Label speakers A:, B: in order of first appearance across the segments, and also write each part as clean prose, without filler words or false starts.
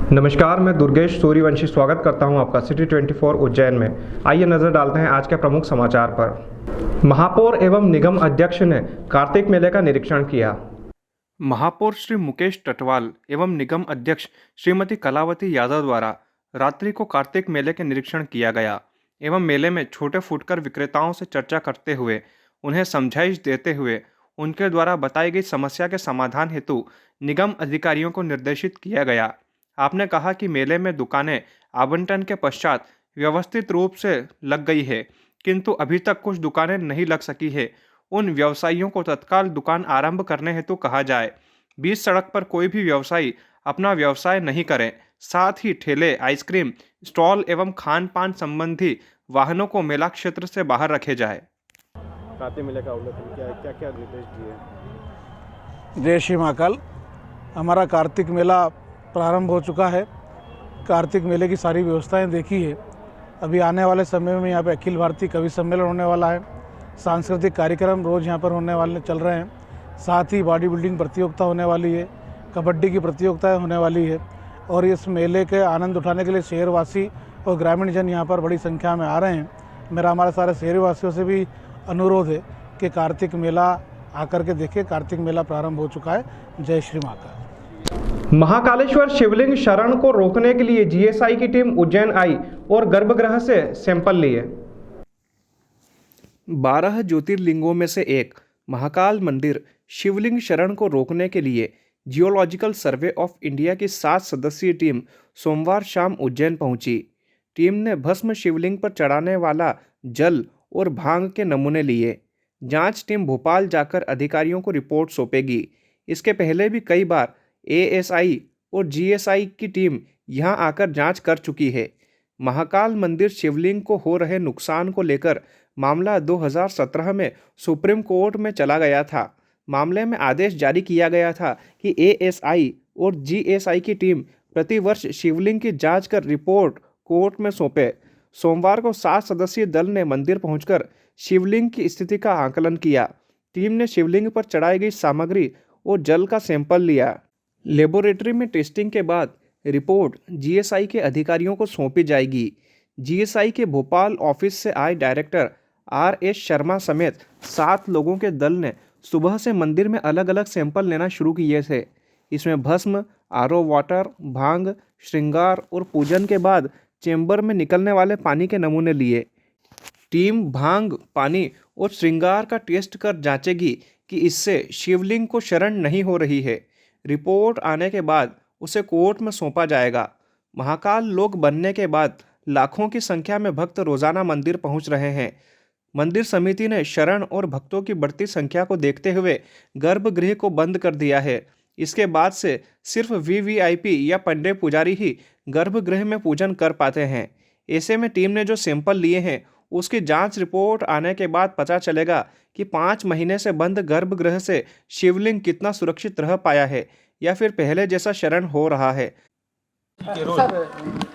A: नमस्कार, मैं दुर्गेश सूर्यवंशी स्वागत करता हूं आपका सिटी 24 उज्जैन में। आइए नजर डालते हैं आज के प्रमुख समाचार पर। महापौर एवं निगम अध्यक्ष ने कार्तिक मेले का निरीक्षण किया।
B: महापौर श्री मुकेश टटवाल एवं निगम अध्यक्ष श्रीमती कलावती यादव द्वारा रात्रि को कार्तिक मेले के निरीक्षण किया गया एवं मेले में छोटे फुटकर विक्रेताओं से चर्चा करते हुए उन्हें समझाइश देते हुए उनके द्वारा बताई गई समस्या के समाधान हेतु निगम अधिकारियों को निर्देशित किया गया। आपने कहा कि मेले में दुकानें आवंटन के पश्चात व्यवस्थित रूप से लग गई है, किंतु अभी तक कुछ दुकानें नहीं लग सकी है। उन व्यवसायियों को तत्काल दुकान आरंभ करने हेतु कहा जाए। बीच सड़क पर कोई भी व्यवसायी अपना व्यवसाय नहीं करें। साथ ही ठेले, आइसक्रीम स्टॉल एवं खान पान संबंधी वाहनों को मेला क्षेत्र से बाहर रखे जाए।
C: कार्तिक मेले का अवलोकन किया है, क्या क्या निर्देश दिए?
D: जय श्री महाकाल। हमारा कार्तिक मेला प्रारंभ हो चुका है। कार्तिक मेले की सारी व्यवस्थाएं देखी है। अभी आने वाले समय में यहाँ पे अखिल भारतीय कवि सम्मेलन होने वाला है। सांस्कृतिक कार्यक्रम रोज़ यहाँ पर होने वाले चल रहे हैं। साथ ही बॉडी बिल्डिंग प्रतियोगिता होने वाली है, कबड्डी की प्रतियोगिताएं होने वाली है। और इस मेले के आनंद उठाने के लिए शहरवासी और ग्रामीण जन यहाँ पर बड़ी संख्या में आ रहे हैं। मेरा हमारे सारे शहरवासियों से भी अनुरोध है कि कार्तिक मेला आकर के देखें। कार्तिक मेला प्रारंभ हो चुका है। जय श्री महाकाल।
A: महाकालेश्वर शिवलिंग शरण को रोकने के लिए जीएसआई की टीम उज्जैन आई और गर्भगृह से सैंपल लिए।
B: 12 ज्योतिर्लिंगों में से एक महाकाल मंदिर शिवलिंग शरण को रोकने के लिए जियोलॉजिकल सर्वे ऑफ इंडिया की 7 सदस्यीय टीम सोमवार शाम उज्जैन पहुंची। टीम ने भस्म शिवलिंग पर चढ़ाने वाला जल और भांग के नमूने लिए। जांच टीम भोपाल जाकर अधिकारियों को रिपोर्ट सौंपेगी। इसके पहले भी कई बार एएसआई और जीएसआई की टीम यहां आकर जांच कर चुकी है। महाकाल मंदिर शिवलिंग को हो रहे नुकसान को लेकर मामला 2017 में सुप्रीम कोर्ट में चला गया था। मामले में आदेश जारी किया गया था कि एएसआई और जीएसआई की टीम प्रतिवर्ष शिवलिंग की जांच कर रिपोर्ट कोर्ट में सौंपे। सोमवार को 7 सदस्यीय दल ने मंदिर पहुंचकर शिवलिंग की स्थिति का आकलन किया। टीम ने शिवलिंग पर चढ़ाई गई सामग्री और जल का सैंपल लिया। लेबोरेटरी में टेस्टिंग के बाद रिपोर्ट जीएसआई के अधिकारियों को सौंपी जाएगी। जीएसआई के भोपाल ऑफिस से आए डायरेक्टर आरएस शर्मा समेत 7 लोगों के दल ने सुबह से मंदिर में अलग अलग सैंपल लेना शुरू किए थे। इसमें भस्म, आरओ वाटर, भांग, श्रृंगार और पूजन के बाद चेंबर में निकलने वाले पानी के नमूने लिए। टीम भांग, पानी और श्रृंगार का टेस्ट कर जांचेगी कि इससे शिवलिंग को शरण नहीं हो रही है। रिपोर्ट आने के बाद उसे कोर्ट में सौंपा जाएगा। महाकाल लोक बनने के बाद लाखों की संख्या में भक्त रोजाना मंदिर पहुंच रहे हैं। मंदिर समिति ने शरण और भक्तों की बढ़ती संख्या को देखते हुए गर्भगृह को बंद कर दिया है। इसके बाद से सिर्फ वीवीआईपी या पंडे पुजारी ही गर्भगृह में पूजन कर पाते हैं। ऐसे में टीम ने जो सैंपल लिए हैं उसकी जांच रिपोर्ट आने के बाद पता चलेगा कि 5 महीने से बंद गर्भगृह से शिवलिंग कितना सुरक्षित रह पाया है या फिर पहले जैसा शरण हो रहा है।
E: सर,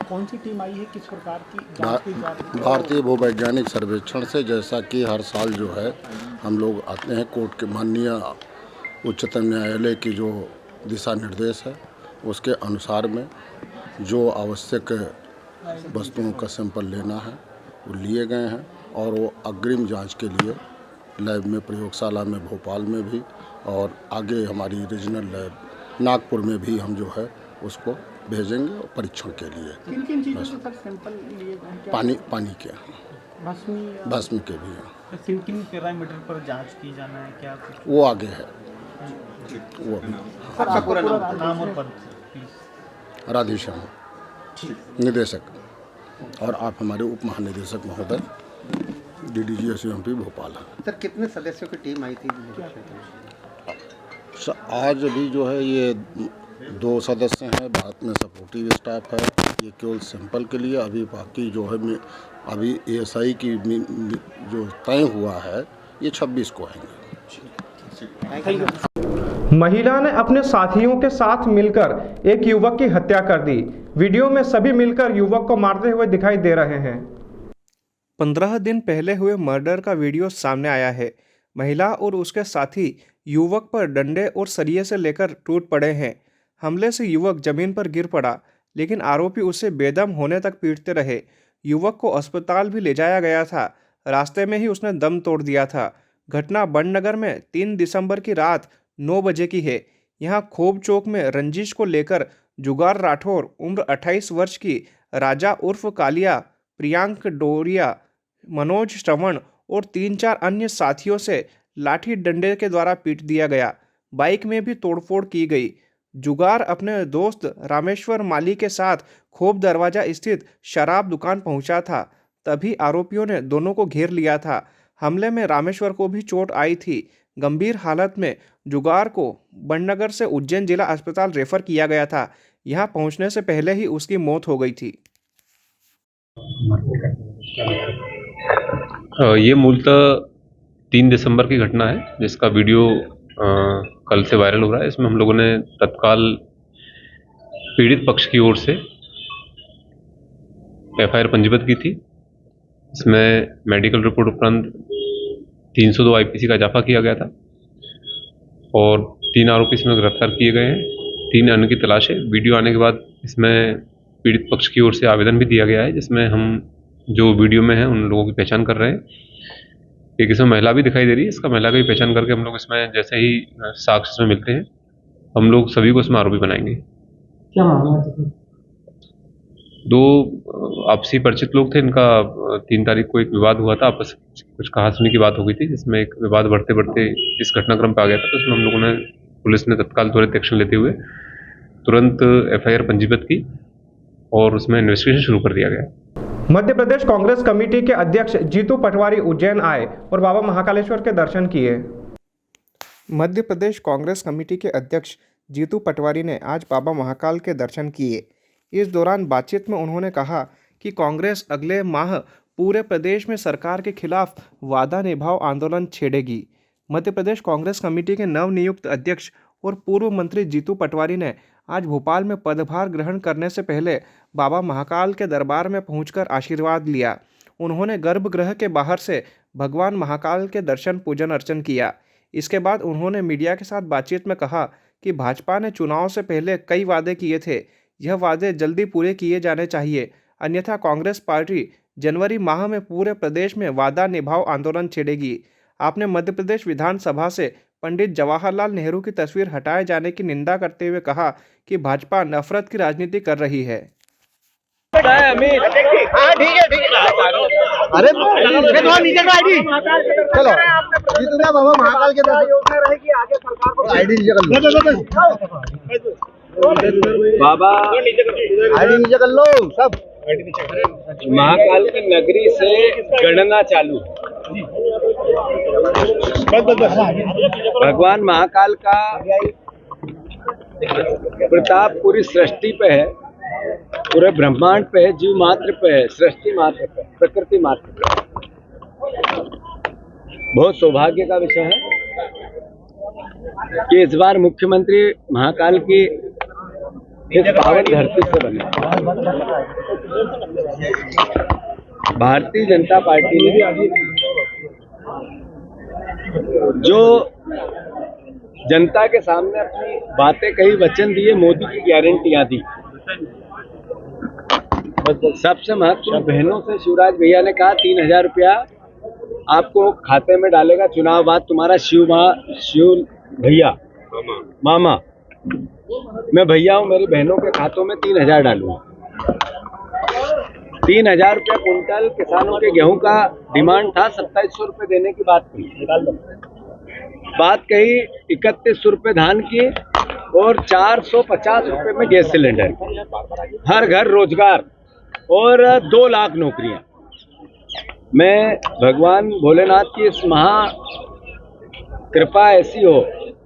E: कौन सी टीम आई है, किस प्रकार की जांच की जा रही है?
F: भारतीय भूवैज्ञानिक सर्वेक्षण से, जैसा कि हर साल जो है हम लोग आते हैं, कोर्ट के माननीय उच्चतम न्यायालय की जो दिशा निर्देश है उसके अनुसार में जो आवश्यक वस्तुओं का सैंपल लेना है वो लिए गए हैं और वो अग्रिम जांच के लिए लैब में, प्रयोगशाला में भोपाल में भी और आगे हमारी रीजनल लैब नागपुर में भी हम जो है उसको भेजेंगे और परीक्षण के लिए।
E: किन चीज़ों के सर सैंपल लिए गए हैं?
F: पानी के, भस्म के भी हैं।
E: किन पैरामीटर पर जांच की जाना है, क्या कुछ?
F: वो आगे है, वो अभी।
E: आपका पूरा नाम और पद प्लीज?
F: राधेश्याम निदेशक, और आप हमारे उप महानिदेशक महोदय DDG-SUMP भोपाल है।
G: सर, कितने सदस्यों की टीम आई थी?
F: आज अभी जो है ये 2 सदस्य हैं, बाद में सपोर्टिव स्टाफ है। ये केवल सैंपल के लिए, अभी बाकी जो है अभी एएसआई की जो तय हुआ है ये 26 को आएंगे।
A: महिला ने अपने साथियों के साथ मिलकर एक युवक की हत्या कर दी। वीडियो में सभी मिलकर युवक को मारते हुए दिखाई दे रहे हैं।
B: 15 दिन पहले हुए मर्डर का वीडियो सामने आया है। महिला और उसके साथी युवक पर डंडे और सरिये से लेकर टूट पड़े हैं। हमले से युवक जमीन पर गिर पड़ा। लेकिन आरोपी उसे बेदम होने तक पीटते रहे। युवक को अस्पताल भी ले जाया गया था। रास्ते में ही उसने दम तोड़ दिया था। घटना बड़नगर में 3 दिसंबर की रात 9 बजे की है। यहाँ खोब चौक में रंजिश को लेकर जुगार राठौर उम्र 28 वर्ष की राजा उर्फ कालिया, प्रियांक डोरिया, मनोज श्रवण और 3-4 अन्य साथियों से लाठी डंडे के द्वारा पीट दिया गया। बाइक में भी तोड़फोड़ की गई। जुगार अपने दोस्त रामेश्वर माली के साथ खोब दरवाजा स्थित शराब दुकान पहुंचा था। तभी आरोपियों ने दोनों को घेर लिया था। हमले में रामेश्वर को भी चोट आई थी। गंभीर हालत में जुगार को बड़नगर से उज्जैन जिला अस्पताल रेफर किया गया था। यहां पहुंचने से पहले ही उसकी मौत हो गई थी।
G: ये मूलतः 3 दिसंबर की घटना है, जिसका वीडियो कल से वायरल हो रहा है। इसमें हम लोगों ने तत्काल पीड़ित पक्ष की ओर से एफआईआर पंजीबद्ध की थी। इसमें मेडिकल रिपोर्ट उपरांत 302 आईपीसी का इजाफा किया गया था और 3 आरोपी इसमें गिरफ्तार किए गए हैं। 3 अन्य की तलाश है। वीडियो आने के बाद इसमें पीड़ित पक्ष की ओर से आवेदन भी दिया गया है, जिसमें हम जो वीडियो में हैं उन लोगों की पहचान कर रहे हैं। एक इसमें महिला भी दिखाई दे रही है। इसका महिला की पहचान करके हम लोग इसमें जैसे ही साक्ष्य इसमें मिलते हैं, हम लोग सभी को इसमें आरोपी बनाएंगे।
E: क्या मामला है?
G: 2 आपसी परिचित लोग थे। इनका 3 तारीख को एक विवाद हुआ था। आपस कुछ कहासुनी की बात हो गई थी, जिसमें एक विवाद बढ़ते बढ़ते इस घटनाक्रम पे आ गया था। तो इसमें हम लोगों ने, पुलिस ने तत्काल त्वरित एक्शन लेते हुए तुरंत एफआईआर पंजीबद्ध की और उसमें इन्वेस्टिगेशन शुरू कर दिया गया।
A: मध्य प्रदेश कांग्रेस कमेटी के अध्यक्ष जीतू पटवारी उज्जैन आए और बाबा महाकालेश्वर के दर्शन किए।
B: मध्य प्रदेश कांग्रेस कमेटी के अध्यक्ष जीतू पटवारी ने आज बाबा महाकाल के दर्शन किए। इस दौरान बातचीत में उन्होंने कहा कि कांग्रेस अगले माह पूरे प्रदेश में सरकार के खिलाफ वादा निभाओ आंदोलन छेड़ेगी। मध्य प्रदेश कांग्रेस कमेटी के नवनियुक्त अध्यक्ष और पूर्व मंत्री जीतू पटवारी ने आज भोपाल में पदभार ग्रहण करने से पहले बाबा महाकाल के दरबार में पहुंचकर आशीर्वाद लिया। उन्होंने गर्भगृह के बाहर से भगवान महाकाल के दर्शन पूजन अर्चन किया। इसके बाद उन्होंने मीडिया के साथ बातचीत में कहा कि भाजपा ने चुनाव से पहले कई वादे किए थे। यह वादे जल्दी पूरे किए जाने चाहिए, अन्यथा कांग्रेस पार्टी जनवरी माह में पूरे प्रदेश में वादा निभाओ आंदोलन छेड़ेगी। आपने मध्य प्रदेश विधानसभा से पंडित जवाहरलाल नेहरू की तस्वीर हटाए जाने की निंदा करते हुए कहा कि भाजपा नफरत की राजनीति कर रही है।
H: चलो बाबा महाकाल के बाबा आईडी नीचे कर लो सब।
I: महाकाल की नगरी से गणना चालू। भगवान महाकाल का प्रताप पूरी सृष्टि पे है, पूरे ब्रह्मांड पे है, जीव मात्र पे है, सृष्टि मात्र पे, प्रकृति मात्र पे। बहुत सौभाग्य का विषय है कि इस बार मुख्यमंत्री महाकाल की इस पावन धरती से बने। भारतीय जनता पार्टी ने जो जनता के सामने अपनी बातें कही, वचन दिए, मोदी की गारंटियां दी। सबसे महत्वपूर्ण, बहनों से शिवराज भैया ने कहा 3000 रुपया आपको खाते में डालेगा चुनाव बाद तुम्हारा शिव भैया मामा। मैं भैया हूं, मेरी बहनों के खातों में 3000 डालूंगा। 3000 रुपया कुंटल किसानों के गेहूं का डिमांड था। 2700 रुपये देने की बात कही 3100 रुपये धान की और 450 रुपये में गैस सिलेंडर, हर घर रोजगार और 2 लाख नौकरियां। मैं भगवान भोलेनाथ की इस महा कृपा ऐसी हो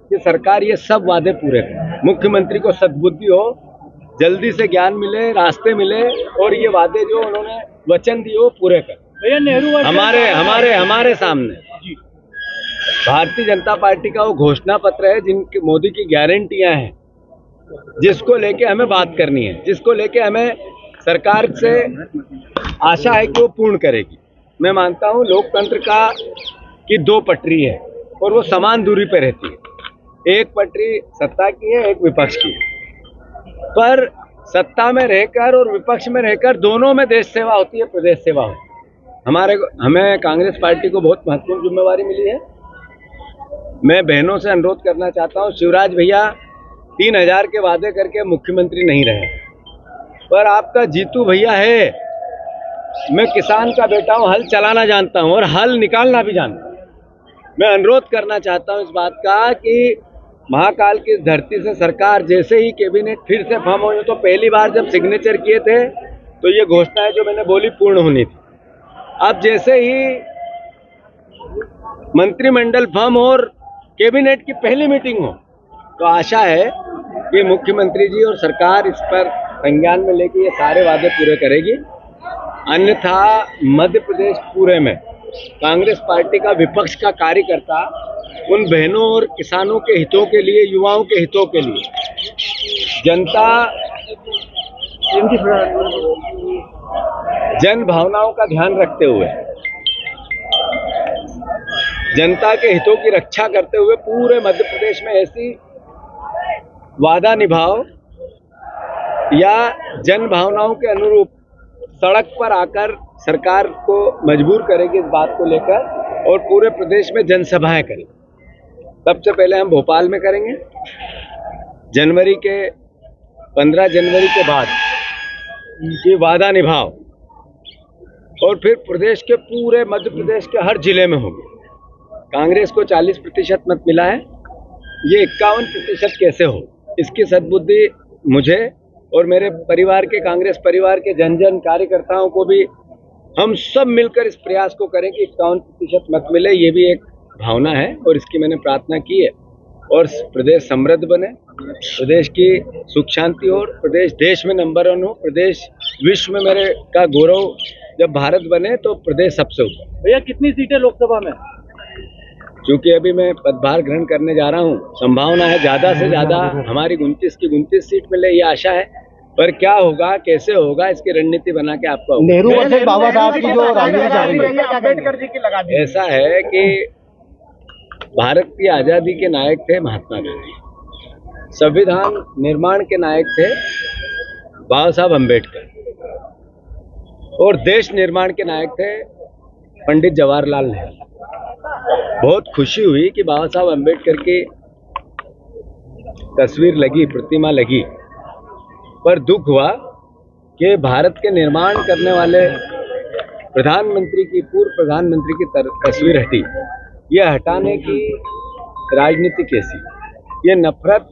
I: कि सरकार ये सब वादे पूरे करे, मुख्यमंत्री को सद्बुद्धि हो, जल्दी से ज्ञान मिले, रास्ते मिले और ये वादे जो उन्होंने वचन दिए वो पूरे कर। हमारे सामने भारतीय जनता पार्टी का वो घोषणा पत्र है जिनकी मोदी की गारंटियां हैं, जिसको लेके हमें बात करनी है, जिसको लेके हमें सरकार से आशा है कि वो पूर्ण करेगी। मैं मानता हूं लोकतंत्र की 2 पटरी है और वो समान दूरी पर रहती है। एक पटरी सत्ता की है, एक विपक्ष की है। पर सत्ता में रहकर और विपक्ष में रहकर दोनों में देश सेवा होती है, प्रदेश सेवा होती है। हमें कांग्रेस पार्टी को बहुत महत्वपूर्ण जिम्मेवारी मिली है। मैं बहनों से अनुरोध करना चाहता हूं, शिवराज भैया 3000 के वादे करके मुख्यमंत्री नहीं रहे, पर आपका जीतू भैया है। मैं किसान का बेटा हूं, हल चलाना जानता हूं और हल निकालना भी जानता हूं। मैं अनुरोध करना चाहता हूं इस बात का कि महाकाल की इस धरती से सरकार जैसे ही कैबिनेट फिर से फॉर्म हुई, तो पहली बार जब सिग्नेचर किए थे तो ये घोषणाएं जो मैंने बोली पूर्ण होनी थी। अब जैसे ही मंत्रिमंडल फॉर्म और कैबिनेट की पहली मीटिंग हो, तो आशा है कि मुख्यमंत्री जी और सरकार इस पर संज्ञान में लेके ये सारे वादे पूरे करेगी। अन्यथा मध्य प्रदेश पूरे में कांग्रेस पार्टी का विपक्ष का कार्यकर्ता उन बहनों और किसानों के हितों के लिए, युवाओं के हितों के लिए, जन भावनाओं का ध्यान रखते हुए, जनता के हितों की रक्षा करते हुए पूरे मध्य प्रदेश में ऐसी वादा निभाओ या जन भावनाओं के अनुरूप सड़क पर आकर सरकार को मजबूर करेगी इस बात को लेकर, और पूरे प्रदेश में जनसभाएं करें। सबसे पहले हम भोपाल में करेंगे, 15 जनवरी के बाद ये वादा निभाओ, और फिर प्रदेश के पूरे मध्य प्रदेश के हर जिले में होगी। कांग्रेस को 40% मत मिला है, ये 51% कैसे हो, इसकी सद्बुद्धि मुझे और मेरे परिवार के, कांग्रेस परिवार के जन जन कार्यकर्ताओं को भी, हम सब मिलकर इस प्रयास को करें कि 51% मत मिले। ये भी एक भावना है और इसकी मैंने प्रार्थना की है, और प्रदेश समृद्ध बने, प्रदेश की सुख शांति हो, प्रदेश देश में नंबर 1 हो, प्रदेश विश्व में मेरे का गौरव, जब भारत बने तो प्रदेश सबसे ऊपर।
E: भैया कितनी सीटें लोकसभा में?
I: क्योंकि अभी मैं पदभार ग्रहण करने जा रहा हूँ, संभावना है ज़्यादा से ज़्यादा हमारी 29 की 29 सीट मिले, ये आशा है। पर क्या होगा, कैसे होगा, इसकी रणनीति बना के आपको
H: नेहरू वर्सेस बाबा साहब की जो राजनीति चल रही है,
E: अम्बेडकर जी की लगा दी।
I: ऐसा है कि भारत की आज़ादी के नायक थे महात्मा गांधी, संविधान निर्माण के नायक थे बाबा साहब अम्बेडकर, और देश निर्माण के नायक थे पंडित जवाहरलाल नेहरू। बहुत खुशी हुई कि बाबा साहब अम्बेडकर की तस्वीर लगी, प्रतिमा लगी, पर दुख हुआ कि भारत के निर्माण करने वाले प्रधानमंत्री की, पूर्व प्रधानमंत्री की तस्वीर हटी। ये हटाने की राजनीति कैसी, ये नफरत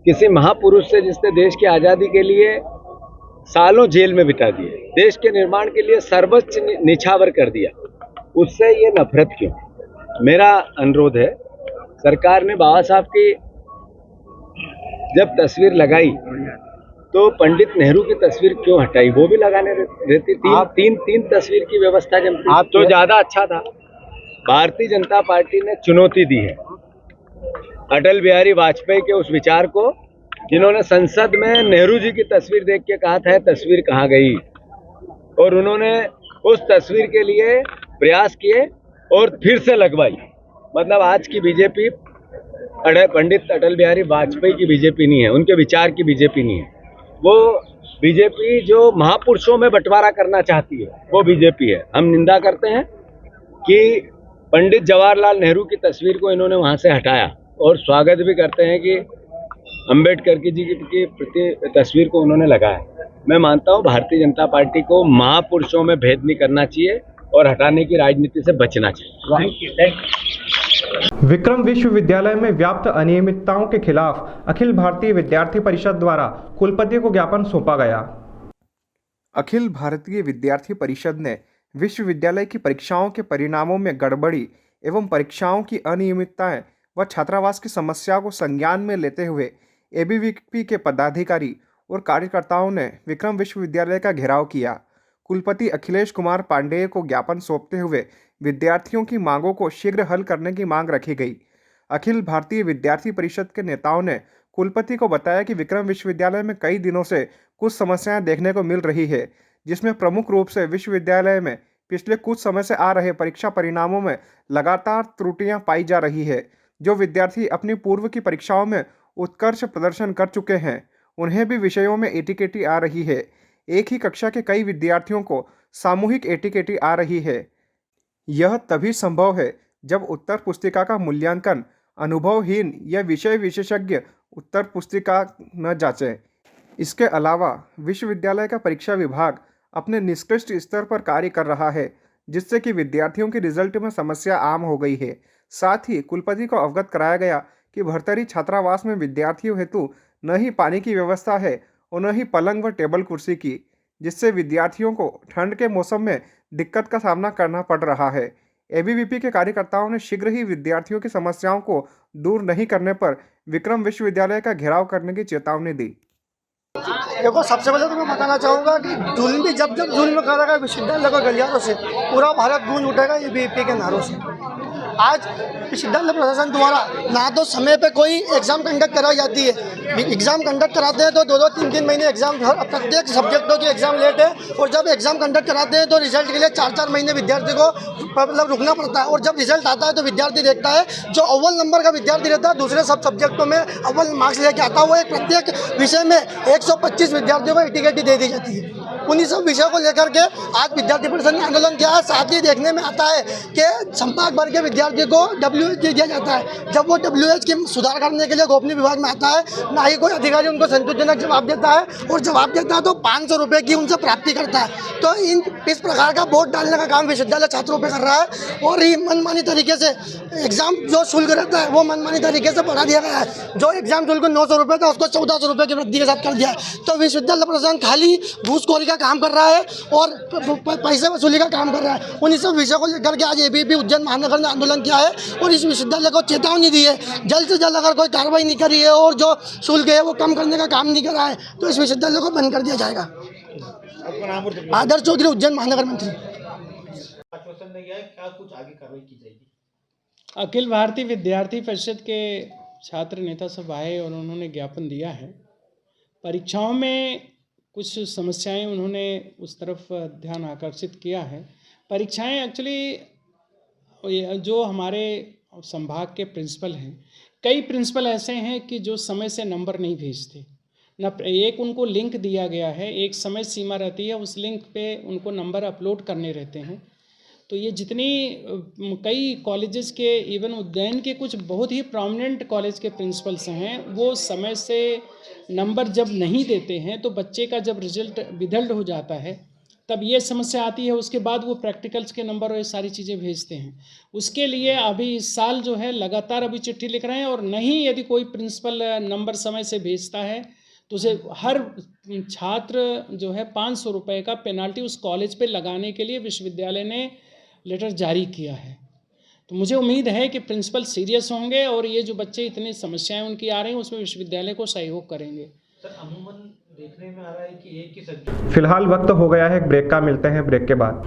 I: किसी महापुरुष से जिसने देश की आज़ादी के लिए सालों जेल में बिता दिए, देश के निर्माण के लिए सर्वोच्च निछावर कर दिया, उससे ये नफरत क्यों? मेरा अनुरोध है, सरकार ने बाबा साहब की जब तस्वीर लगाई तो पंडित नेहरू की तस्वीर क्यों हटाई? वो भी लगाने रहती। तीन तस्वीर की व्यवस्था जब तो ज़्यादा अच्छा था। भारतीय जनता पार्टी ने चुनौती दी है अटल बिहारी वाजपेयी के उस विचार को, जिन्होंने संसद में नेहरू जी की तस्वीर देख के कहा था तस्वीर कहाँ गई, और उन्होंने उस तस्वीर के लिए प्रयास किए और फिर से लगवाई। मतलब आज की बीजेपी पंडित अटल बिहारी वाजपेयी की बीजेपी नहीं है, उनके विचार की बीजेपी नहीं है। वो बीजेपी जो महापुरुषों में बंटवारा करना चाहती है, वो बीजेपी है। हम निंदा करते हैं कि पंडित जवाहरलाल नेहरू की तस्वीर को इन्होंने वहाँ से हटाया, और स्वागत भी करते हैं कि अम्बेडकर जी की प्रति तस्वीर को उन्होंने लगाया। मैं मानता हूँ भारतीय जनता पार्टी को महापुरुषों में भेद नहीं करना चाहिए और हटाने की राजनीति से बचना चाहिए।
A: विक्रम विश्वविद्यालय में व्याप्त अनियमितताओं के खिलाफ अखिल भारतीय विद्यार्थी परिषद द्वारा कुलपति को ज्ञापन सौंपा गया।
B: अखिल भारतीय विद्यार्थी परिषद ने विश्वविद्यालय की परीक्षाओं के परिणामों में गड़बड़ी एवं परीक्षाओं की अनियमितताएं व छात्रावास की समस्या को संज्ञान में लेते हुए एबीवीपी के पदाधिकारी और कार्यकर्ताओं ने विक्रम विश्वविद्यालय का घेराव किया। कुलपति अखिलेश कुमार पांडेय को ज्ञापन सौंपते हुए विद्यार्थियों की मांगों को शीघ्र हल करने की मांग रखी गई। अखिल भारतीय विद्यार्थी परिषद के नेताओं ने कुलपति को बताया कि विक्रम विश्वविद्यालय में कई दिनों से कुछ समस्याएं देखने को मिल रही है, जिसमें प्रमुख रूप से विश्वविद्यालय में पिछले कुछ समय से आ रहे परीक्षा परिणामों में लगातार त्रुटियां पाई जा रही है। जो विद्यार्थी अपनी पूर्व की परीक्षाओं में उत्कर्ष प्रदर्शन कर चुके हैं, उन्हें भी विषयों में एटीकेटी आ रही है। एक ही कक्षा के कई विद्यार्थियों को सामूहिक एटीकेटी आ रही है। यह तभी संभव है जब उत्तर पुस्तिका का मूल्यांकन अनुभवहीन या विषय विशेषज्ञ उत्तर पुस्तिका न जांचे। इसके अलावा विश्वविद्यालय का परीक्षा विभाग अपने निष्कृष्ट स्तर पर कार्य कर रहा है, जिससे कि विद्यार्थियों के रिजल्ट में समस्या आम हो गई है। साथ ही कुलपति को अवगत कराया गया कि भर्तरी छात्रावास में विद्यार्थियों हेतु न ही पानी की व्यवस्था है और न ही पलंग व टेबल कुर्सी की, जिससे विद्यार्थियों को ठंड के मौसम में दिक्कत का सामना करना पड़ रहा है। एबीवीपी के कार्यकर्ताओं ने शीघ्र ही विद्यार्थियों की समस्याओं को दूर नहीं करने पर विक्रम विश्वविद्यालय का घेराव करने की चेतावनी दी।
H: देखो, सबसे पहले तो मैं बताना चाहूँगा कि जुल्म भी जब जुल्म करेगा विश्वविद्यालय को गलियारों से, पूरा भारत गूंज उठेगा एबीवीपी के नारों से। आज विश्वविद्यालय प्रशासन द्वारा ना तो समय पे कोई एग्ज़ाम कंडक्ट कराई जाती है। एग्ज़ाम कंडक्ट कराते हैं तो 2-2, 3-3 महीने एग्ज़ाम, प्रत्येक सब्जेक्टों की एग्ज़ाम लेट है। और जब एग्ज़ाम कंडक्ट कराते हैं तो रिजल्ट के लिए 4-4 महीने विद्यार्थी को मतलब रुकना पड़ता है। और जब रिजल्ट आता है तो विद्यार्थी देखता है जो अव्वल नंबर का विद्यार्थी रहता है, दूसरे सब सब्जेक्टों में अव्वल मार्क्स लेके आता है, वो एक प्रत्येक विषय में 125 विद्यार्थियों को एटीकेटी दे दी जाती है। उन्हीं सब विषयों को लेकर के आज विद्यार्थी परिषद ने आंदोलन किया है। साथ ही देखने में आता है कि संभाग भर के विद्यार्थी को WH दिया जाता है। जब वो WH की सुधार करने के लिए गोपनीय विभाग में आता है, ना ही कोई अधिकारी उनको संतोषजनक जवाब देता है, और जवाब देता है तो 500 रुपये की उनसे प्राप्ति करता है। तो इस प्रकार का वोट डालने का काम विश्वविद्यालय छात्रों पर कर रहा है। और ये मनमानी तरीके से एग्जाम जो शुल्क रहता है वो मनमानी तरीके से बढ़ा दिया गया है। जो एग्जाम शुल्क 900 रुपये था उसको 1400 रुपये की वृद्धि के साथ कर दिया है। तो विश्वविद्यालय प्रशासन खाली घूसखोरी का काम कर रहा है और पैसे वसूली का काम कर रहा है। उन्हीं सब विषयों को लेकर के आज एबीवीपी उज्जैन महानगर ने आंदोलन किया है और इस विश्वविद्यालय को चेतावनी दी है, जल्द से जल्द अगर कोई कार्रवाई नहीं करी है और जो शुल्क है वो कम करने का काम नहीं करा है तो इस विश्वविद्यालय को बंद कर दिया जाएगा। आदर्श चौधरी, उज्जैन महानगर मंत्री।
E: क्या कुछ आगे कार्रवाई की जाएगी?
J: अखिल भारतीय विद्यार्थी परिषद के छात्र नेता सब आए और उन्होंने ज्ञापन दिया है। परीक्षाओं में कुछ समस्याएं उन्होंने उस तरफ ध्यान आकर्षित किया है। परीक्षाएं एक्चुअली जो हमारे संभाग के प्रिंसिपल हैं, कई प्रिंसिपल ऐसे हैं कि जो समय से नंबर नहीं भेजते न। एक उनको लिंक दिया गया है, एक समय सीमा रहती है, उस लिंक पे उनको नंबर अपलोड करने रहते हैं। तो ये जितनी कई कॉलेजेस के, इवन उज्जैन के कुछ बहुत ही प्रोमिनेंट कॉलेज के प्रिंसिपल्स हैं, वो समय से नंबर जब नहीं देते हैं तो बच्चे का जब रिजल्ट विदल्ड हो जाता है तब ये समस्या आती है। उसके बाद वो प्रैक्टिकल्स के नंबर और ये सारी चीज़ें भेजते हैं। उसके लिए अभी इस साल जो है लगातार अभी चिट्ठी लिख रहे हैं, और नहीं यदि कोई प्रिंसिपल नंबर समय से भेजता है तो उसे हर छात्र जो है 500 रुपये का पेनाल्टी उस कॉलेज पे लगाने के लिए विश्वविद्यालय ने लेटर जारी किया है। तो मुझे उम्मीद है कि प्रिंसिपल सीरियस होंगे और ये जो बच्चे इतनी समस्याएं उनकी आ रही हैं उसमें विश्वविद्यालय को सहयोग करेंगे।
E: सर, अमूमन देखने में आ रहा है कि एक ही सब्जेक्ट।
A: फिलहाल वक्त हो गया है एक ब्रेक का, मिलते हैं ब्रेक के बाद।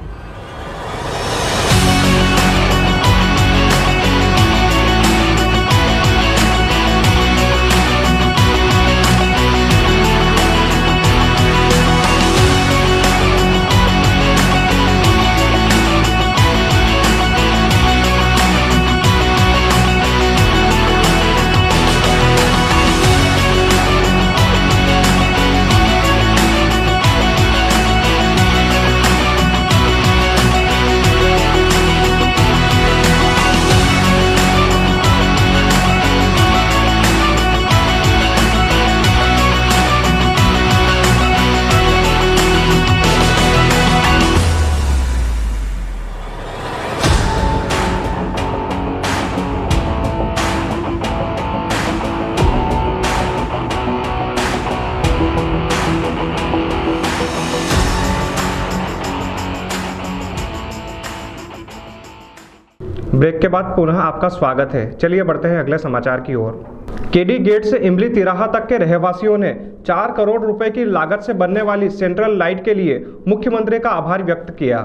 A: ब्रेक के बाद पुनः आपका स्वागत है। चलिए बढ़ते हैं अगले समाचार की ओर। केडी गेट से इमली तिराहा तक के रहवासियों ने 4 करोड़ रुपए की लागत से बनने वाली सेंट्रल लाइट के लिए मुख्यमंत्री का आभार व्यक्त किया।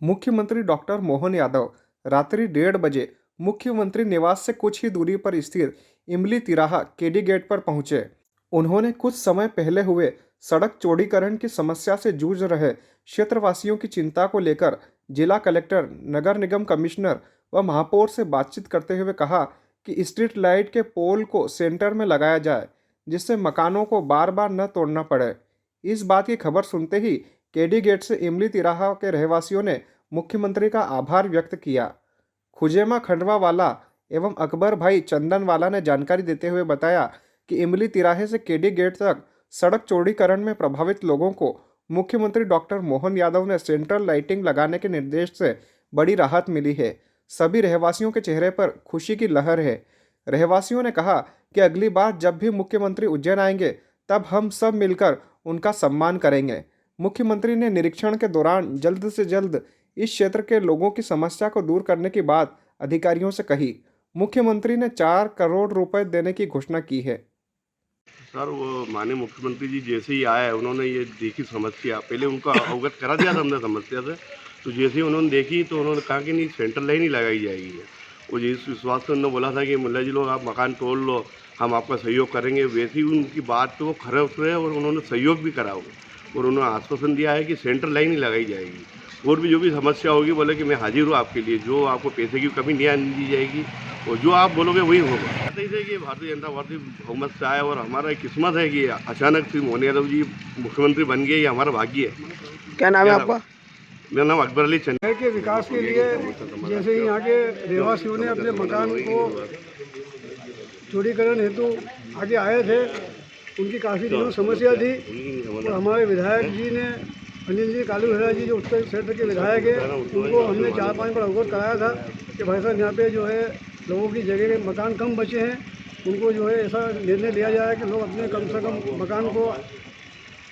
A: मुख्यमंत्री डॉक्टर मोहन यादव रात्रि 1:30 बजे मुख्यमंत्री निवास से कुछ ही दूरी पर स्थित इमली तिराहा केडी गेट पर पहुंचे। उन्होंने कुछ समय पहले हुए सड़क चौड़ीकरण की समस्या से जूझ रहे क्षेत्रवासियों की चिंता को लेकर जिला कलेक्टर, नगर निगम कमिश्नर व महापौर से बातचीत करते हुए कहा कि स्ट्रीट लाइट के पोल को सेंटर में लगाया जाए, जिससे मकानों को बार बार न तोड़ना पड़े। इस बात की खबर सुनते ही केडी गेट से इमली तिराहा के रहवासियों ने मुख्यमंत्री का आभार व्यक्त किया। खुजेमा खंडवा वाला एवं अकबर भाई चंदन वाला ने जानकारी देते हुए बताया कि इमली तिराहे से केडी गेट तक सड़क चौड़ीकरण में प्रभावित लोगों को मुख्यमंत्री डॉक्टर मोहन यादव ने सेंट्रल लाइटिंग लगाने के निर्देश से बड़ी राहत मिली है। सभी रहवासियों के चेहरे पर खुशी की लहर है। रहवासियों ने कहा कि अगली बार जब भी मुख्यमंत्री उज्जैन आएंगे तब हम सब मिलकर उनका सम्मान करेंगे। मुख्यमंत्री ने निरीक्षण के दौरान जल्द से जल्द इस क्षेत्र के लोगों की समस्या को दूर करने की बात अधिकारियों से कही। मुख्यमंत्री ने 4 करोड़ रुपए देने की घोषणा की है।
K: सर वो माननीय मुख्यमंत्री जी जैसे ही आए उन्होंने ये देखी समस्या, पहले उनका अवगत करा दिया था हमने समस्या से, तो जैसे ही उन्होंने देखी तो उन्होंने कहा कि नहीं सेंट्रल लाइन ही लगाई जाएगी। और जिस विश्वास से उन्होंने बोला था कि मुल्ला जी लोग आप मकान तोड़ लो, हम आपका सहयोग करेंगे, वैसे ही उनकी बात तो वो खरे उतरे और उन्होंने सहयोग भी करा और उन्होंने आश्वासन दिया है कि सेंट्रल लाइन ही लगाई जाएगी। और भी जो भी समस्या होगी बोले कि मैं हाजिर हूँ आपके लिए, जो आपको पैसे की कमी नहीं आने दी जाएगी और जो आप बोलोगे वही होगा। ऐसे ही कि भारतीय जनता पार्टी बहुमत से आए और हमारा किस्मत है कि अचानक से मोहन यादव जी मुख्यमंत्री बन गए, ये हमारा भाग्य है।
H: क्या नाम है आपका?
K: मेरा नाम अकबर अली चंद।
H: शहर के विकास के लिए जैसे ही यहाँ के रहवासियों ने अपने मकान को चौड़ीकरण हेतु आगे आए थे, उनकी काफ़ी दिनों समस्या थी और हमारे विधायक जी ने अनिल जी कालू हेरा जी जो उत्तर क्षेत्र के विधायक हैं, उनको हमने 4-5 बार अवगत कराया था कि भाई साहब यहाँ पे जो है लोगों की जगह के मकान कम बचे हैं, उनको जो है ऐसा निर्णय लिया जाए कि लोग अपने कम से कम मकान को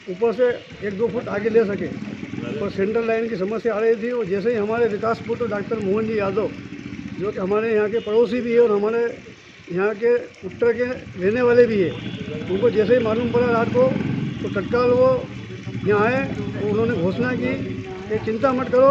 H: ऊपर से 1-2 फुट आगे ले सकें। और सेंट्रल लाइन की समस्या आ रही थी और जैसे ही हमारे विकास पुत्र डॉक्टर मोहन जी यादव जो कि हमारे यहाँ के पड़ोसी भी है और हमारे यहाँ के उत्तर के रहने वाले भी है, उनको जैसे ही मालूम पड़ा रात को तो तत्काल वो यहाँ आए और उन्होंने घोषणा की कि चिंता मत करो,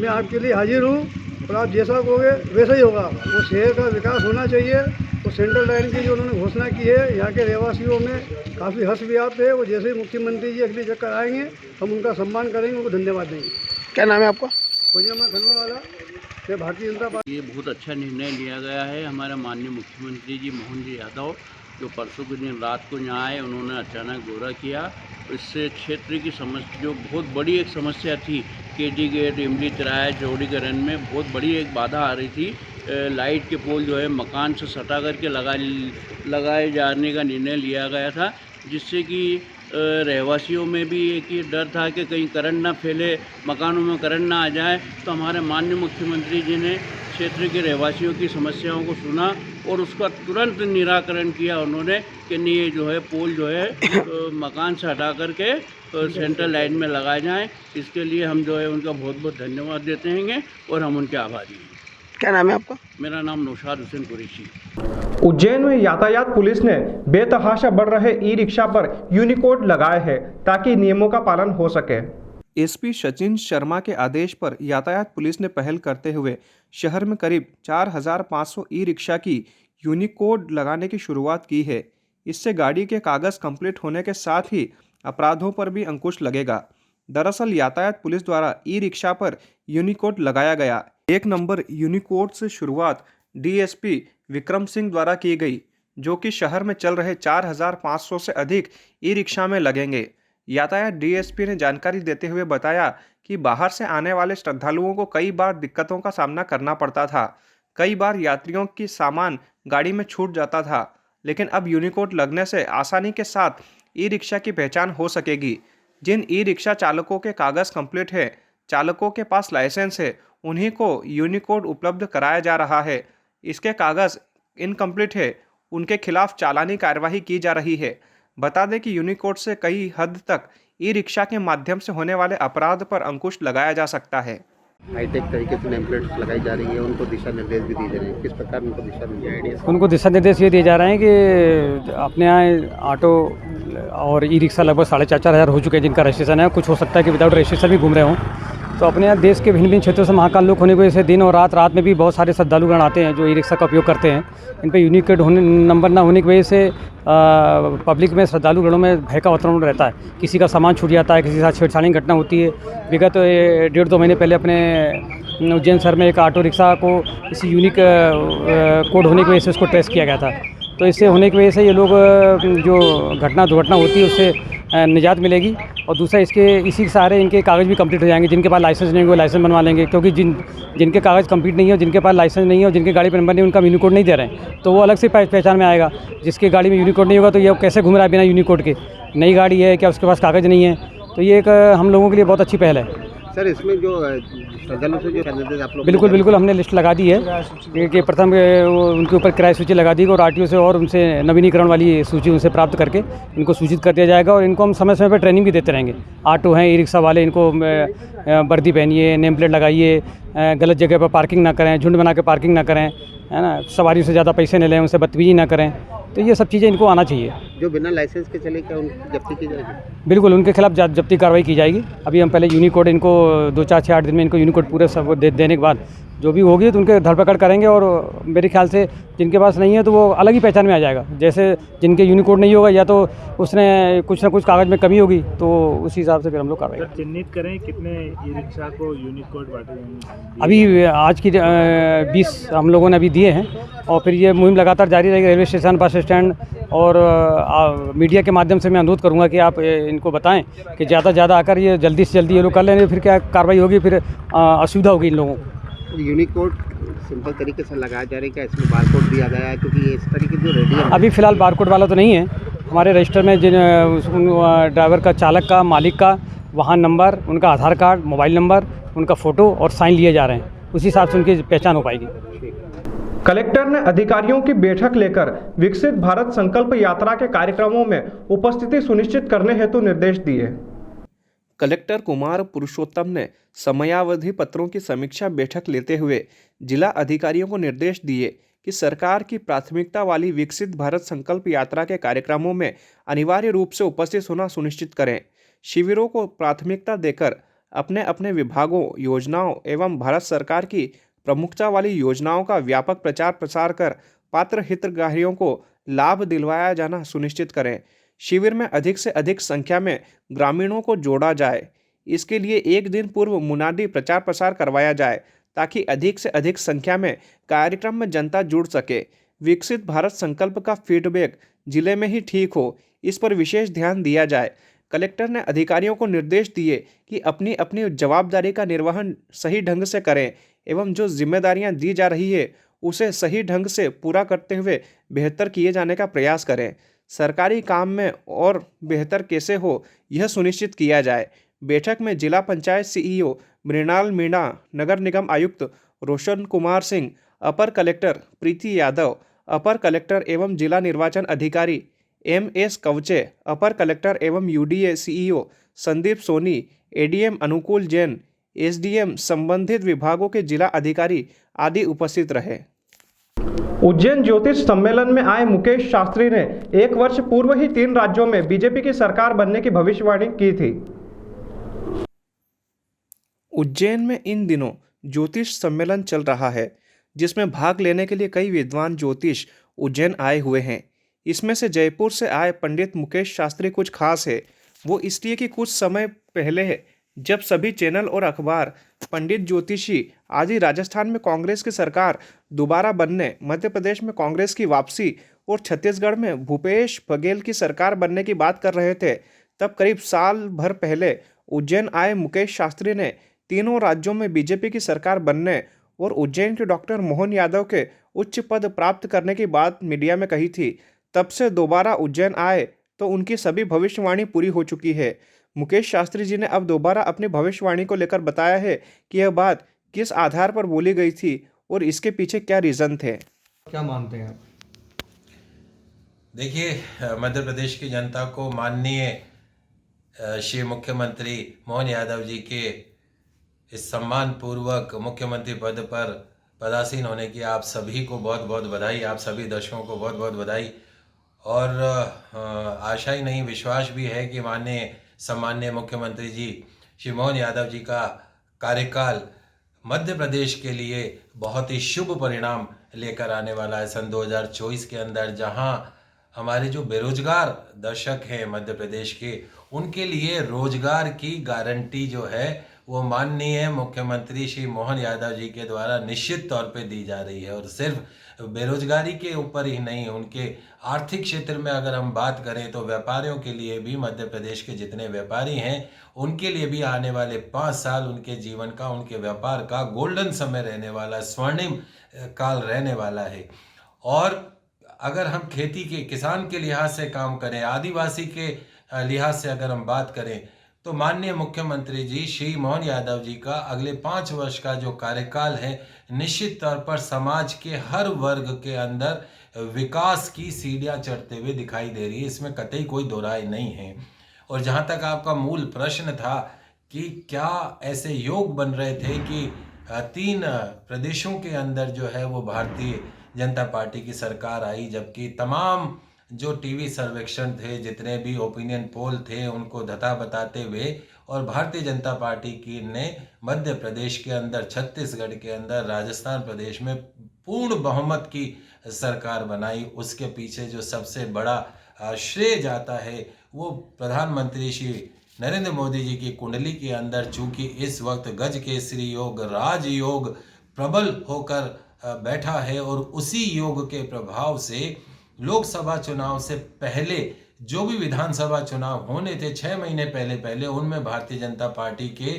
H: मैं आपके लिए हाजिर हूँ और आप जैसा कहोगे वैसा ही होगा। वो शहर का विकास होना चाहिए और सेंट्रल लाइन की जो उन्होंने घोषणा की है, यहाँ के रहवासियों में काफ़ी हर्ष व्याप्त है। और जैसे ही मुख्यमंत्री जी अगली चक्कर आएंगे हम उनका सम्मान करेंगे, उनको धन्यवाद देंगे। क्या नाम है आपका? खुजेमा खंडवा वाला, मैं भारतीय जनता पार्टी।
L: ये बहुत अच्छा निर्णय लिया गया है। हमारे माननीय मुख्यमंत्री जी मोहन जी यादव जो परसों के दिन रात को यहाँ आए, उन्होंने अचानक दौरा किया। इससे क्षेत्र की समस्या जो बहुत बड़ी एक समस्या थी, केडी गेट इमली तिराहा चौड़ीकरण में बहुत बड़ी एक बाधा आ रही थी। लाइट के पोल जो है मकान से सटा करके लगाए जाने का निर्णय लिया गया था, जिससे कि रहवासियों में भी एक ही डर था कि कहीं करंट ना फैले, मकानों में करंट ना आ जाए। तो हमारे माननीय मुख्यमंत्री जी ने क्षेत्र के रहवासियों की समस्याओं को सुना और उसका तुरंत निराकरण किया उन्होंने कि नहीं ये जो है पोल जो है मकान से हटा करके सेंट्रल लाइन में लगाए जाएं। इसके लिए हम जो है उनका बहुत बहुत धन्यवाद देते हैं और हम उनके आभारी हैं।
H: क्या नाम है आपका?
L: मेरा नाम नौशाद हुसैन कुरैशी।
A: उज्जैन में यातायात पुलिस ने बेतहाशा बढ़ रहे ई रिक्शा पर यूनिकोड लगाए हैं ताकि नियमों का पालन हो सके।
B: एसपी सचिन शर्मा के आदेश पर यातायात पुलिस ने पहल करते हुए शहर में करीब 4,500 ई रिक्शा की यूनिकोड लगाने की शुरुआत की है। इससे गाड़ी के कागज़ कंप्लीट होने के साथ ही अपराधों पर भी अंकुश लगेगा। दरअसल यातायात पुलिस द्वारा ई रिक्शा पर यूनिकोड लगाया गया। 1 नंबर यूनिकोड से शुरुआत डीएसपी विक्रम सिंह द्वारा की गई, जो कि शहर में चल रहे 4,500 से अधिक ई रिक्शा में लगेंगे। यातायात डीएसपी ने जानकारी देते हुए बताया कि बाहर से आने वाले श्रद्धालुओं को कई बार दिक्कतों का सामना करना पड़ता था। कई बार यात्रियों की सामान गाड़ी में छूट जाता था, लेकिन अब यूनिकोड लगने से आसानी के साथ ई रिक्शा की पहचान हो सकेगी। जिन ई रिक्शा चालकों के कागज़ कंप्लीट है, चालकों के पास लाइसेंस है, उन्हीं को यूनिकोड उपलब्ध कराया जा रहा है। इसके कागज़ इनकम्प्लीट है, उनके खिलाफ चालानी कार्यवाही की जा रही है। बता दें कि यूनिकोड से कई हद तक ई रिक्शा के माध्यम से होने वाले अपराध पर अंकुश लगाया जा सकता है।
C: हाईटेक तरीके से नेम प्लेट्स लगाई जा रही है, उनको दिशा निर्देश भी दिए जा रहे हैं। किस प्रकार उनको दिशा निर्देश?
M: उनको दिशा निर्देश ये दिए जा रहे हैं कि अपने यहाँ ऑटो और ई रिक्शा लगभग 4,500 हज़ार हो चुके हैं जिनका रजिस्ट्रेशन है। कुछ हो सकता है कि विदाउट रजिस्ट्रेशन भी घूम रहे हों। तो अपने यहाँ देश के भिन्न भिन्न क्षेत्रों से महाकाल लोक होने की वजह से दिन और रात में भी बहुत सारे श्रद्धालुगण आते हैं जो ई रिक्शा का उपयोग करते हैं। इन पर यूनिकोड नंबर ना होने की वजह से पब्लिक में श्रद्धालुगणों में भय का वातावरण रहता है। किसी का सामान छूट जाता है, किसी के साथ छेड़छाड़ी की घटना होती है। विगत 1.5-2 महीने पहले अपने उज्जैन शहर में एक ऑटो रिक्शा को इसी यूनिक कोड होने की वजह से उसको ट्रेस किया गया था। तो इससे होने की वजह से ये लोग जो दुर्घटना होती है उससे निजात मिलेगी। और दूसरा इसी के सहारे इनके कागज़ भी कंप्लीट हो जाएंगे। जिनके पास लाइसेंस नहीं है वो लाइसेंस बनवा लेंगे, क्योंकि जिनके कागज़ कंप्लीट नहीं है, जिनके पास लाइसेंस नहीं है और जिनके गाड़ी पर नंबर नहीं, उनका यूनिकोड नहीं दे रहे हैं, तो वो अलग से पहचान में आएगा। जिसकी गाड़ी में यूनिकोड नहीं होगा तो ये कैसे घूम रहा है बिना यूनिकोड के, नई गाड़ी है क्या उसके पास कागज़ नहीं है। तो ये एक हम लोगों के लिए बहुत अच्छी पहल है।
C: सर, इसमें जो श्रद्धालु से जो कैंडिडेट आप लोग
M: बिल्कुल हमने लिस्ट लगा दी है कि प्रथम वो उनके ऊपर किराए सूची लगा दी और आरटीओ से और उनसे नवीनीकरण वाली सूची उनसे प्राप्त करके इनको सूचित कर दिया जाएगा। और इनको हम समय समय पर ट्रेनिंग भी देते रहेंगे। ऑटो हैं, ई रिक्शा वाले, इनको वर्दी पहनिए, नेम प्लेट लगाइए, गलत जगह पर पार्किंग ना करें, झुंड बना के पार्किंग ना करें, है ना, सवारियों से ज़्यादा पैसे न लें, उनसे बदतमीजी ना करें। तो ये सब चीज़ें इनको आना चाहिए।
C: जो बिना लाइसेंस के चले क्या उनकी जब्ती की जाएगी?
M: बिल्कुल उनके खिलाफ जब्ती कार्रवाई की जाएगी। अभी हम पहले यूनिकोड इनको 2, 4, 6, 8 दिन में इनको यूनिकोड पूरे सब देने के बाद जो भी होगी तो उनके धरपकड़ करेंगे। और मेरे ख्याल से जिनके पास नहीं है तो वो अलग ही पहचान में आ जाएगा। जैसे जिनके यूनिकोड नहीं होगा या तो उसने कुछ ना कुछ कागज़ में कमी होगी, तो उसी हिसाब से फिर हम लोग कार्रवाई
E: चिन्हित करें कितने ई रिक्शा को यूनिकोड बांटे जाएंगे?
M: अभी आज की 20 हम लोगों ने अभी दिए हैं और फिर ये मुहिम लगातार जारी रहेगी। रेलवे स्टेशन, बस स्टैंड और मीडिया के माध्यम से मैं अनुरोध करूंगा कि आप इनको बताएं कि ज़्यादा से ज़्यादा आकर ये जल्दी से जल्दी ये लोग कर लेंगे। फिर क्या कार्रवाई होगी, फिर असुविधा होगी इन लोगों को।
C: यूनिकोड सिंपल तरीके से लगाया जा रहा है क्या? इसमें बारकोड दिया गया है? क्योंकि इस तरीके जो रेडी है
M: अभी फ़िलहाल बारकोड वाला तो नहीं है हमारे रजिस्टर में। जिन ड्राइवर का, चालक का, मालिक का वाहन नंबर, उनका आधार कार्ड, मोबाइल नंबर, उनका फ़ोटो और साइन लिए जा रहे हैं। उसी हिसाब से उनकी पहचान हो पाएगी।
A: कलेक्टर ने अधिकारियों की बैठक लेकर विकसित भारत संकल्प यात्रा के कार्यक्रमों में उपस्थिति सुनिश्चित करने हेतु निर्देश दिए।
B: कलेक्टर कुमार पुरुषोत्तम ने समयावधि पत्रों की समीक्षा बैठक लेते हुए जिला अधिकारियों को निर्देश दिए कि सरकार की प्राथमिकता वाली विकसित भारत संकल्प यात्रा के कार्यक्रमों में अनिवार्य रूप से उपस्थित होना सुनिश्चित करें। शिविरों को प्राथमिकता देकर अपने अपने विभागों, योजनाओं एवं भारत सरकार की प्रमुखता वाली योजनाओं का व्यापक प्रचार प्रसार कर पात्र हितग्राहियों को लाभ दिलवाया जाना सुनिश्चित करें। शिविर में अधिक से अधिक संख्या में ग्रामीणों को जोड़ा जाए। इसके लिए एक दिन पूर्व मुनादी प्रचार प्रसार करवाया जाए ताकि अधिक से अधिक संख्या में कार्यक्रम में जनता जुड़ सके। विकसित भारत संकल्प का फीडबैक जिले में ही ठीक हो, इस पर विशेष ध्यान दिया जाए। कलेक्टर ने अधिकारियों को निर्देश दिए कि अपनी अपनी जवाबदारी का निर्वहन सही ढंग से करें एवं जो जिम्मेदारियां दी जा रही है उसे सही ढंग से पूरा करते हुए बेहतर किए जाने का प्रयास करें। सरकारी काम में और बेहतर कैसे हो यह सुनिश्चित किया जाए। बैठक में जिला पंचायत सीईओ मृणाल मीणा, नगर निगम आयुक्त रोशन कुमार सिंह, अपर कलेक्टर प्रीति यादव, अपर कलेक्टर एवं जिला निर्वाचन अधिकारी MS कवचे, अपर कलेक्टर एवं UDA CEO Sandeep Soni, ADM Anukul Jain, SDM संबंधित विभागों के जिला अधिकारी आदि उपस्थित रहे।
A: उज्जैन ज्योतिष सम्मेलन में आए मुकेश शास्त्री ने 1 वर्ष पूर्व ही 3 राज्यों में बीजेपी की सरकार बनने की भविष्यवाणी की थी।
B: उज्जैन में इन दिनों ज्योतिष सम्मेलन चल रहा है, जिसमें भाग लेने के लिए कई विद्वान ज्योतिष उज्जैन आए हुए हैं। इसमें से जयपुर से आए पंडित मुकेश शास्त्री कुछ खास है। वो इसलिए कि कुछ समय पहले जब सभी चैनल और अखबार पंडित ज्योतिषी आदि राजस्थान में कांग्रेस की सरकार दोबारा बनने, मध्य प्रदेश में कांग्रेस की वापसी और छत्तीसगढ़ में भूपेश बघेल की सरकार बनने की बात कर रहे थे, तब करीब साल भर पहले उज्जैन आए मुकेश शास्त्री ने तीनों राज्यों में बीजेपी की सरकार बनने और उज्जैन के डॉक्टर मोहन यादव के उच्च पद प्राप्त करने की बात मीडिया में कही थी। तब से दोबारा उज्जैन आए तो उनकी सभी भविष्यवाणी पूरी हो चुकी है। मुकेश शास्त्री जी ने अब दोबारा अपनी भविष्यवाणी को लेकर बताया है कि यह बात किस आधार पर बोली गई थी और इसके पीछे क्या रीज़न थे।
N: क्या मानते हैं आप?
O: देखिए, मध्य प्रदेश की जनता को माननीय श्री मुख्यमंत्री मोहन यादव जी के इस सम्मान पूर्वक मुख्यमंत्री पद पर पदासीन होने की आप सभी को बहुत बहुत बधाई। आप सभी दर्शकों को बहुत बहुत बधाई। और आशा ही नहीं, विश्वास भी है कि माननीय सम्माननीय मुख्यमंत्री जी श्री मोहन यादव जी का कार्यकाल मध्य प्रदेश के लिए बहुत ही शुभ परिणाम लेकर आने वाला है। सन 2024 के अंदर जहां हमारे जो बेरोजगार दर्शक हैं मध्य प्रदेश के, उनके लिए रोजगार की गारंटी जो है वो माननीय मुख्यमंत्री श्री मोहन यादव जी के द्वारा निश्चित तौर पे दी जा रही है। और सिर्फ बेरोजगारी के ऊपर ही नहीं, उनके आर्थिक क्षेत्र में अगर हम बात करें तो व्यापारियों के लिए भी, मध्य प्रदेश के जितने व्यापारी हैं उनके लिए भी आने वाले 5 साल उनके जीवन का, उनके व्यापार का गोल्डन समय रहने वाला, स्वर्णिम काल रहने वाला है। और अगर हम खेती के, किसान के लिहाज से काम करें, आदिवासी के लिहाज से अगर हम बात करें, तो माननीय मुख्यमंत्री जी श्री मोहन यादव जी का अगले 5 वर्ष का जो कार्यकाल है, निश्चित तौर पर समाज के हर वर्ग के अंदर विकास की सीढ़ियां चढ़ते हुए दिखाई दे रही है, इसमें कतई कोई दो राय नहीं है। और जहां तक आपका मूल प्रश्न था कि क्या ऐसे योग बन रहे थे कि 3 प्रदेशों के अंदर जो है वो भारतीय जनता पार्टी की सरकार आई, जबकि तमाम जो टीवी सर्वेक्षण थे, जितने भी ओपिनियन पोल थे, उनको धता बताते हुए और भारतीय जनता पार्टी की ने मध्य प्रदेश के अंदर, छत्तीसगढ़ के अंदर, राजस्थान प्रदेश में पूर्ण बहुमत की सरकार बनाई। उसके पीछे जो सबसे बड़ा श्रेय जाता है वो प्रधानमंत्री श्री नरेंद्र मोदी जी की कुंडली के अंदर, चूंकि इस वक्त गज केसरी योग, राजयोग प्रबल होकर बैठा है और उसी योग के प्रभाव से लोकसभा चुनाव से पहले जो भी विधानसभा चुनाव होने थे 6 महीने पहले उनमें भारतीय जनता पार्टी के,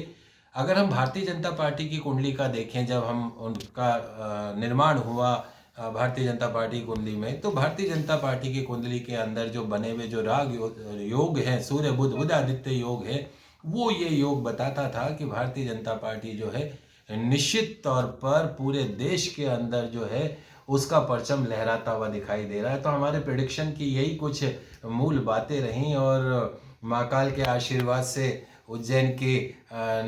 O: अगर हम भारतीय जनता पार्टी की कुंडली का देखें, जब हम उनका निर्माण हुआ भारतीय जनता पार्टी कुंडली में, तो भारतीय जनता पार्टी की कुंडली के अंदर जो बने हुए जो राग योग हैं, सूर्य बुध बुध आदित्य योग है, वो ये योग बताता था कि भारतीय जनता पार्टी जो है निश्चित तौर पर पूरे देश के अंदर जो है उसका परचम लहराता हुआ दिखाई दे रहा है। तो हमारे प्रेडिक्शन की यही कुछ मूल बातें रहीं और महाकाल के आशीर्वाद से उज्जैन की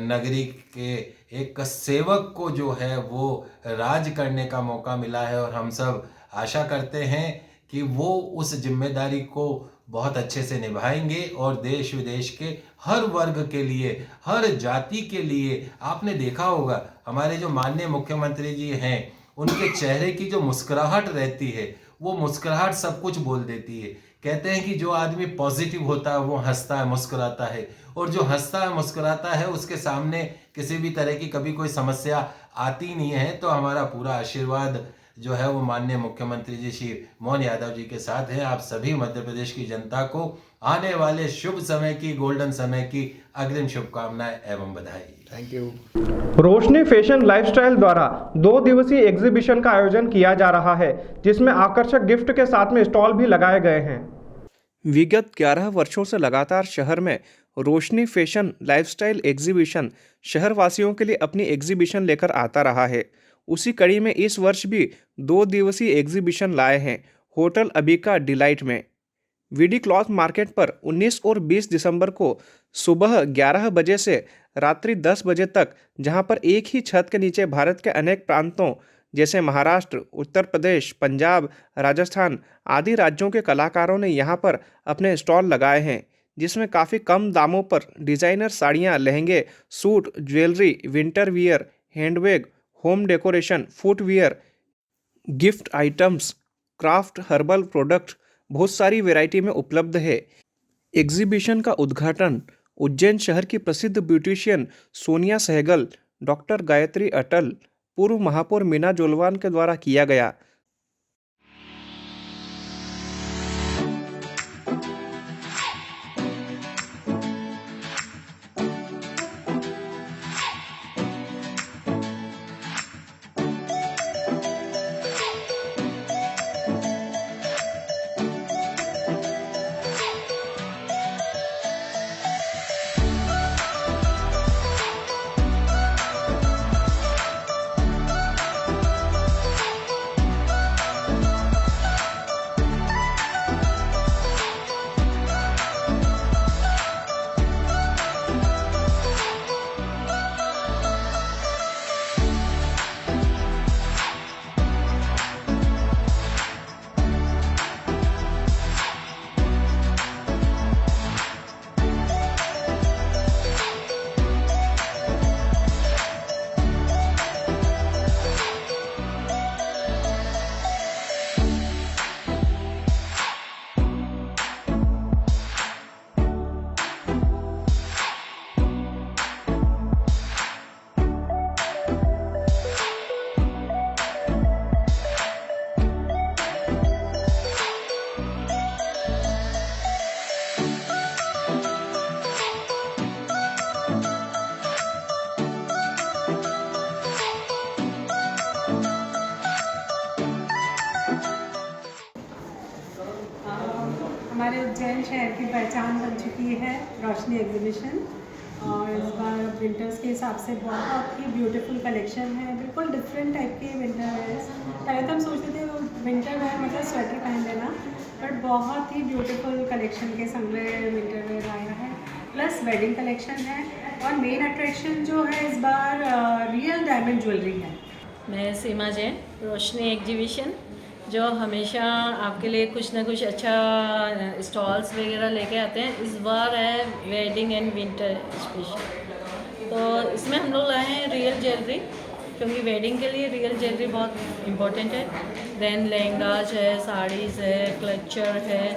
O: नगरी के एक सेवक को जो है वो राज करने का मौका मिला है और हम सब आशा करते हैं कि वो उस जिम्मेदारी को बहुत अच्छे से निभाएंगे और देश विदेश के हर वर्ग के लिए, हर जाति के लिए। आपने देखा होगा हमारे जो माननीय मुख्यमंत्री जी हैं, उनके चेहरे की जो मुस्कुराहट रहती है, वो मुस्कुराहट सब कुछ बोल देती है। कहते हैं कि जो आदमी पॉजिटिव होता है वो हंसता है, मुस्कुराता है, और जो हंसता है, मुस्कुराता है, उसके सामने किसी भी तरह की कभी कोई समस्या आती नहीं है। तो हमारा पूरा आशीर्वाद जो है वो माननीय मुख्यमंत्री जी श्री मोहन यादव जी के साथ है। आप सभी मध्य प्रदेश की जनता को आने वाले शुभ समय की, गोल्डन समय की अग्रिम शुभकामनाएं एवं बधाई।
C: Thank you.
A: Roshni fashion lifestyle द्वारा 2 दिवसीय एग्जीबिशन का आयोजन किया जा रहा है, जिसमें आकर्षक गिफ्ट के साथ में स्टॉल भी लगाए गए हैं।
B: विगत 11 वर्षों से लगातार शहर में रोशनी फैशन लाइफस्टाइल एग्जीबिशन शहरवासियों के लिए अपनी एग्जीबिशन लेकर आता रहा है। उसी कड़ी में इस वर्ष भी 2 दिवसीय एग्जीबिशन लाए हैं होटल अबिका डिलाइट में। वीडी क्लॉथ मार्केट पर 19 और 20 दिसंबर को सुबह 11 बजे से रात्रि 10 बजे तक, जहां पर एक ही छत के नीचे भारत के अनेक प्रांतों जैसे महाराष्ट्र, उत्तर प्रदेश, पंजाब, राजस्थान आदि राज्यों के कलाकारों ने यहां पर अपने स्टॉल लगाए हैं, जिसमें काफ़ी कम दामों पर डिज़ाइनर साड़ियां, लहंगे, suit, jewellery, winter wear, handbag, home decoration, footwear, gift items, craft, herbal product बहुत सारी वैरायटी में उपलब्ध है। एग्जीबिशन का उद्घाटन उज्जैन शहर की प्रसिद्ध ब्यूटिशियन सोनिया सहगल, डॉक्टर गायत्री अटल, पूर्व महापौर मीना जोलवान के द्वारा किया गया।
N: हमारे उज्जैन शहर की पहचान बन चुकी है रोशनी एग्जीबिशन। और इस बार विंटर्स के हिसाब से बहुत ही ब्यूटीफुल कलेक्शन है, बिल्कुल डिफरेंट टाइप के विंटर वेयर्स। पहले तो हम सोचते थे विंटर वेयर मतलब स्वेटर पहन लेना, बट बहुत ही ब्यूटीफुल कलेक्शन के संग में विंटर वेयर आया है, प्लस वेडिंग कलेक्शन है। और मेन अट्रैक्शन जो है इस बार रियल डायमंड ज्वेलरी है।
P: मैं सीमा जैन, रोशनी एग्जीबिशन जो हमेशा आपके लिए कुछ ना कुछ अच्छा स्टॉल्स वगैरह लेके आते हैं, इस बार है वेडिंग एंड विंटर स्पेशल। तो इसमें हम लोग लाए हैं रियल ज्वेलरी, क्योंकि वेडिंग के लिए रियल ज्वेलरी बहुत इम्पोर्टेंट है। देन लहंगाज है, साड़ीज़ है, क्लचर है,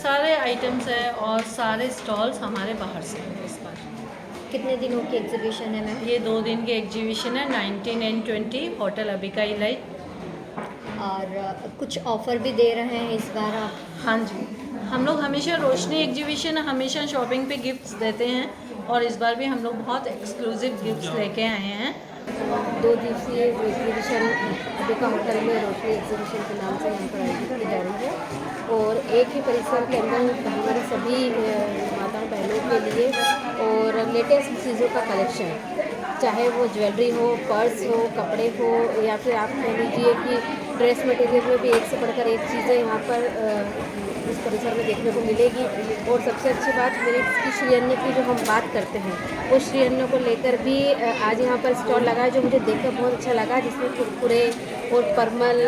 P: सारे आइटम्स है और सारे स्टॉल्स हमारे बाहर से हैं इस बार।
Q: कितने दिनों की एग्जीबिशन है मैम?
P: ये 2 दिन की एग्जीबिशन है, 19 एंड 20 होटल अबिका इलाइट।
Q: और कुछ ऑफ़र भी दे रहे हैं इस बार आप?
P: हाँ जी, हम लोग हमेशा रोशनी एग्जीबिशन हमेशा शॉपिंग पे गिफ्ट्स देते हैं, और इस बार भी हम लोग बहुत एक्सक्लूसिव गिफ्ट्स लेके आए हैं।
Q: 2 दिवसीय एग्जीबिशन अबिका होटल में रोशनी एग्जीबिशन के नाम से यहाँ पर आयोजित की जा रही है, और एक ही परिसर के अंदर हमारी सभी माताओं बहनों के लिए और लेटेस्ट चीज़ों का कलेक्शन, चाहे वो ज्वेलरी हो, पर्स हो, कपड़े हो, या फिर आप कह लीजिए कि ड्रेस मटेरियल में भी एक से बढ़कर एक चीज़ें यहाँ पर इस परिसर में देखने को मिलेगी। और सबसे अच्छी बात मेरी इसकी श्रीअन्य की जो हम बात करते हैं, वो श्रीअन्य को लेकर भी आज यहाँ पर स्टॉल लगा है, जो मुझे देखकर बहुत अच्छा लगा, जिसमें कुरकुरे और परमल,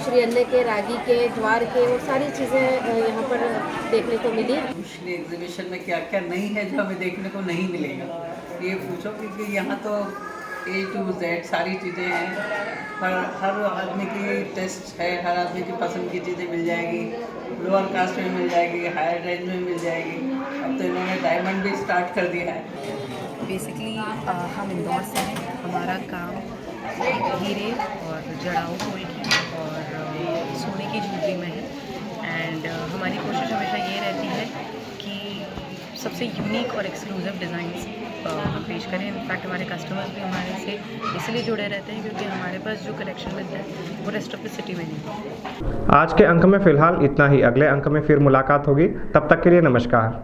Q: श्रीअन्य के, रागी के, ज्वार के, और सारी चीज़ें यहाँ पर देखने को मिली।
R: रोशनी एग्जीबिशन में क्या क्या नहीं है जो हमें देखने को नहीं मिलेगा, ये पूछो, क्योंकि यहाँ तो A to Z सारी चीज़ें हैं, हर आदमी की टेस्ट है, हर आदमी की पसंद की चीज़ें मिल जाएगी, लोअर कास्ट में मिल जाएगी, हायर रेंज में मिल जाएगी। अब तो इन्होंने डायमंड भी स्टार्ट कर दिया है।
S: बेसिकली हम इंदौर से हैं, हमारा काम हीरे और जड़ाऊ फूल की और सोने की ज्वेलरी में है। एंड हमारी कोशिश हमेशा ये रहती है कि सबसे यूनिक और एक्सक्लूसिव डिज़ाइंस हम पेश करें। इनफैक्ट हमारे कस्टमर्स भी हमारे से इसलिए जुड़े रहते हैं क्योंकि हमारे पास जो कलेक्शन मिलता है वो रेस्ट ऑफ द सिटी में नहीं।
A: आज के अंक में फ़िलहाल इतना ही। अगले अंक में फिर मुलाकात होगी, तब तक के लिए नमस्कार।